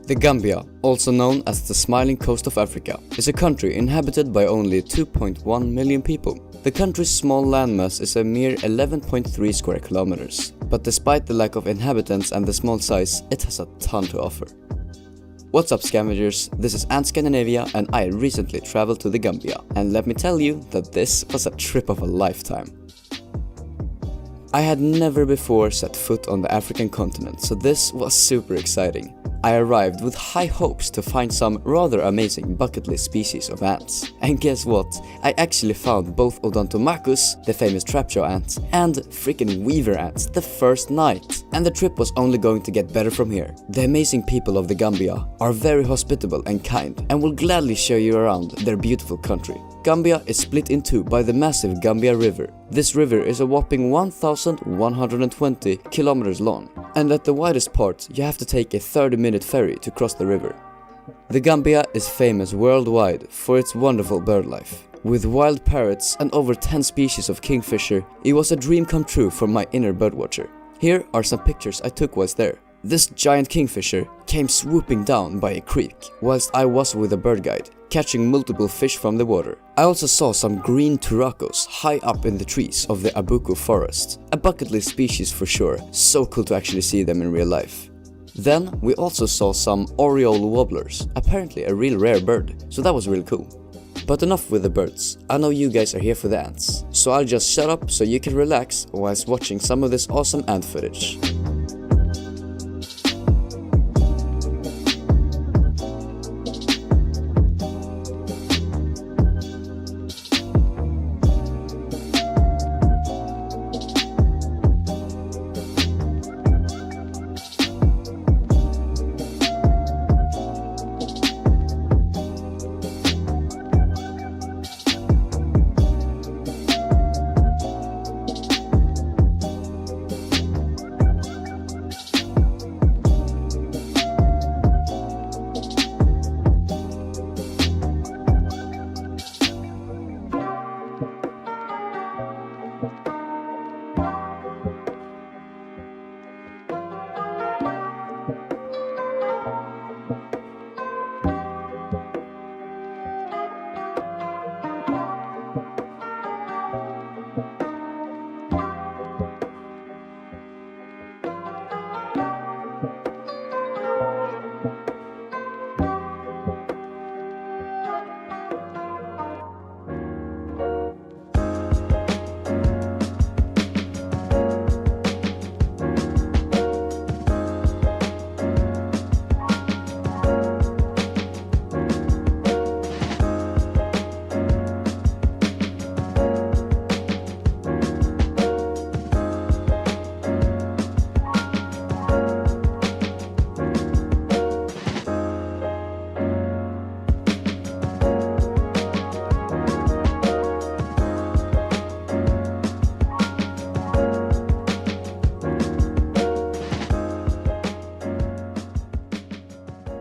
The Gambia, also known as the Smiling Coast of Africa, is a country inhabited by only 2.1 million people. The country's small landmass is a mere 11.3 square kilometers, but despite the lack of inhabitants and the small size, it has a ton to offer. What's up scavengers, this is Ant Scandinavia and I recently traveled to the Gambia, and let me tell you that this was a trip of a lifetime. I had never before set foot on the African continent, so this was super exciting. I arrived with high hopes to find some rather amazing bucket list species of ants. And guess what? I actually found both Odontomachus, the famous trapjaw ant, and freaking weaver ants the first night. And the trip was only going to get better from here. The amazing people of the Gambia are very hospitable and kind and will gladly show you around their beautiful country. Gambia is split in two by the massive Gambia River. This river is a whopping 1,120 kilometers long, and at the widest part you have to take a 30-minute ferry to cross the river. The Gambia is famous worldwide for its wonderful bird life. With wild parrots and over 10 species of kingfisher, it was a dream come true for my inner birdwatcher. Here are some pictures I took whilst there. This giant kingfisher came swooping down by a creek, whilst I was with a bird guide, catching multiple fish from the water. I also saw some green turacos high up in the trees of the Abuku forest. A bucket list species for sure, so cool to actually see them in real life. Then we also saw some oriole wobblers, apparently a real rare bird, so that was really cool. But enough with the birds, I know you guys are here for the ants, so I'll just shut up so you can relax whilst watching some of this awesome ant footage.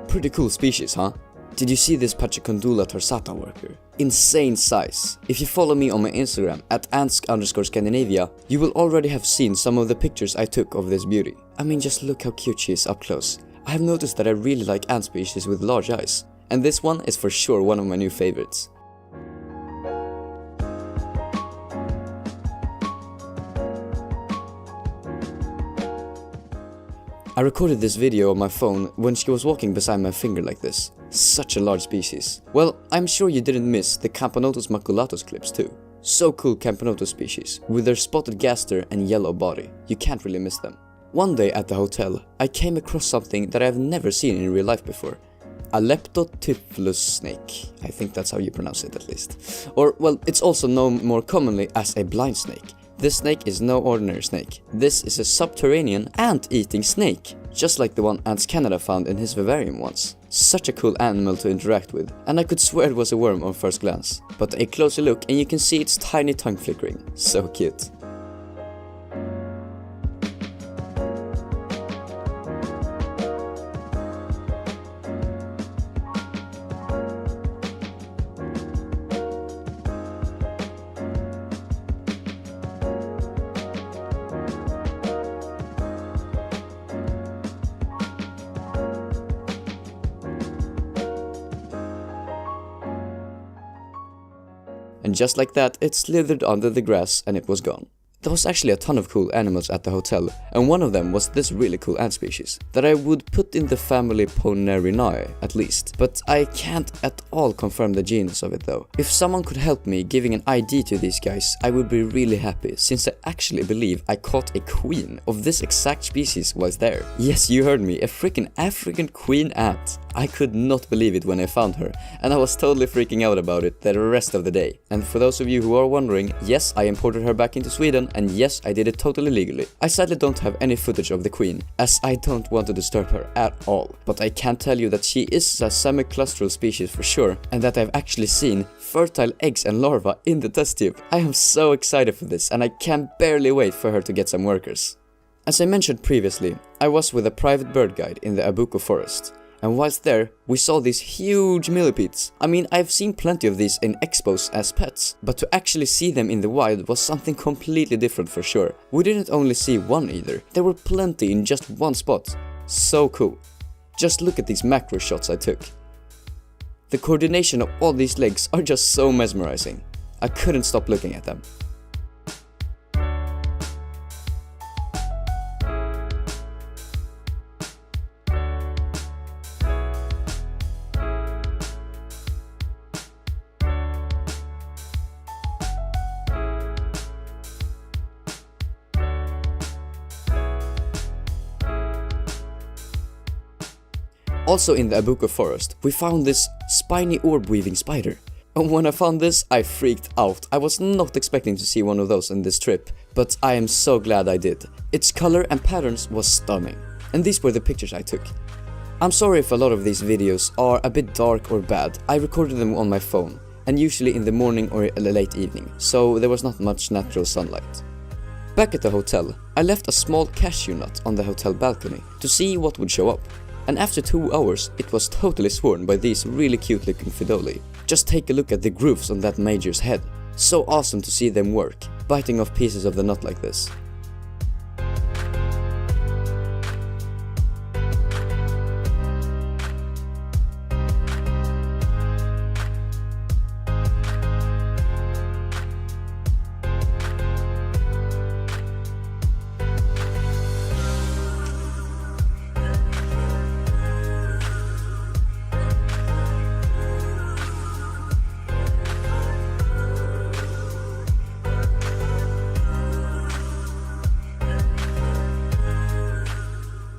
Pretty cool species, huh? Did you see this Pachacondula torsata worker? Insane size. If you follow me on my Instagram at ants_Scandinavia, you will already have seen some of the pictures I took of this beauty. I mean, just look how cute she is up close. I have noticed that I really like ant species with large eyes, and this one is for sure one of my new favorites. I recorded this video on my phone when she was walking beside my finger like this. Such a large species. Well, I'm sure you didn't miss the Camponotus maculatus clips too. So cool Camponotus species, with their spotted gaster and yellow body. You can't really miss them. One day at the hotel, I came across something that I've never seen in real life before. A Leptotyphloid snake. I think that's how you pronounce it at least. Or, well, it's also known more commonly as a blind snake. This snake is no ordinary snake. This is a subterranean ant-eating snake, just like the one Ants Canada found in his vivarium once. Such a cool animal to interact with, and I could swear it was a worm on first glance. But a closer look and you can see its tiny tongue flickering. So cute. and just like that it slithered under the grass and it was gone. There was actually a ton of cool animals at the hotel, and one of them was this really cool ant species that I would put in the family Ponerinae at least, but I can't at all confirm the genus of it though. If someone could help me giving an ID to these guys, I would be really happy, since I actually believe I caught a queen of this exact species whilst there. Yes, you heard me, a freaking African queen ant. I could not believe it when I found her, and I was totally freaking out about it the rest of the day. And for those of you who are wondering, yes, I imported her back into Sweden, and yes, I did it totally legally. I sadly don't have any footage of the queen, as I don't want to disturb her at all. But I can tell you that she is a semiclustral species for sure, and that I've actually seen fertile eggs and larvae in the test tube. I am so excited for this, and I can barely wait for her to get some workers. As I mentioned previously, I was with a private bird guide in the Abuko forest. And whilst there, we saw these huge millipedes. I mean, I've seen plenty of these in expos as pets, but to actually see them in the wild was something completely different for sure. We didn't only see one either, there were plenty in just one spot. So cool. Just look at these macro shots I took. The coordination of all these legs are just so mesmerizing. I couldn't stop looking at them. Also in the Abuko forest, we found this spiny orb-weaving spider. And when I found this, I freaked out. I was not expecting to see one of those in this trip, but I am so glad I did. Its color and patterns was stunning. And these were the pictures I took. I'm sorry if a lot of these videos are a bit dark or bad. I recorded them on my phone, and usually in the morning or late evening, so there was not much natural sunlight. Back at the hotel, I left a small cashew nut on the hotel balcony to see what would show up. And after 2 hours, it was totally sworn by these really cute looking Pheidole. Just take a look at the grooves on that major's head. So awesome to see them work, biting off pieces of the nut like this.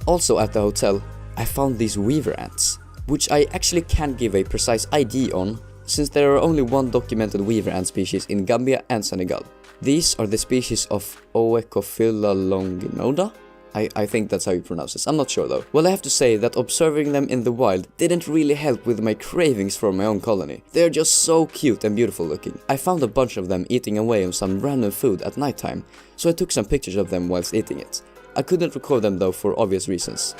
Also at the hotel, I found these weaver ants, which I actually can't give a precise ID on, since there are only one documented weaver ant species in Gambia and Senegal. These are the species of Oecophylla longinoda? I think that's how you pronounce this, I'm not sure though. Well, I have to say that observing them in the wild didn't really help with my cravings for my own colony. They're just so cute and beautiful looking. I found a bunch of them eating away on some random food at nighttime, so I took some pictures of them whilst eating it. I couldn't record them though for obvious reasons.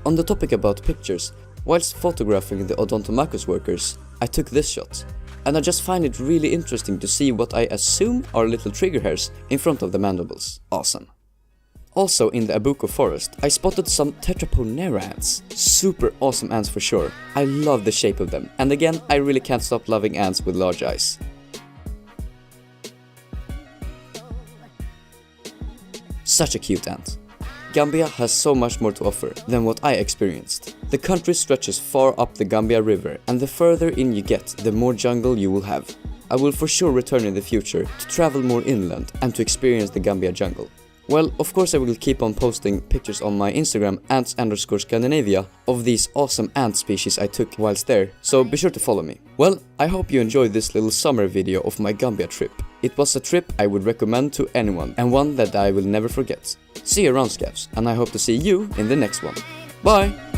On the topic about pictures, whilst photographing the Odontomachus workers, I took this shot, and I just find it really interesting to see what I assume are little trigger hairs in front of the mandibles. Awesome. Also in the Abuko forest, I spotted some Tetraponera ants. Super awesome ants for sure. I love the shape of them, and again, I really can't stop loving ants with large eyes. Such a cute ant. Gambia has so much more to offer than what I experienced. The country stretches far up the Gambia River, and the further in you get, the more jungle you will have. I will for sure return in the future to travel more inland and to experience the Gambia jungle. Well, of course I will keep on posting pictures on my Instagram, ants_Scandinavia, of these awesome ant species I took whilst there, so be sure to follow me. Well, I hope you enjoyed this little summer video of my Gambia trip. It was a trip I would recommend to anyone, and one that I will never forget. See you around, Scavs, and I hope to see you in the next one. Bye!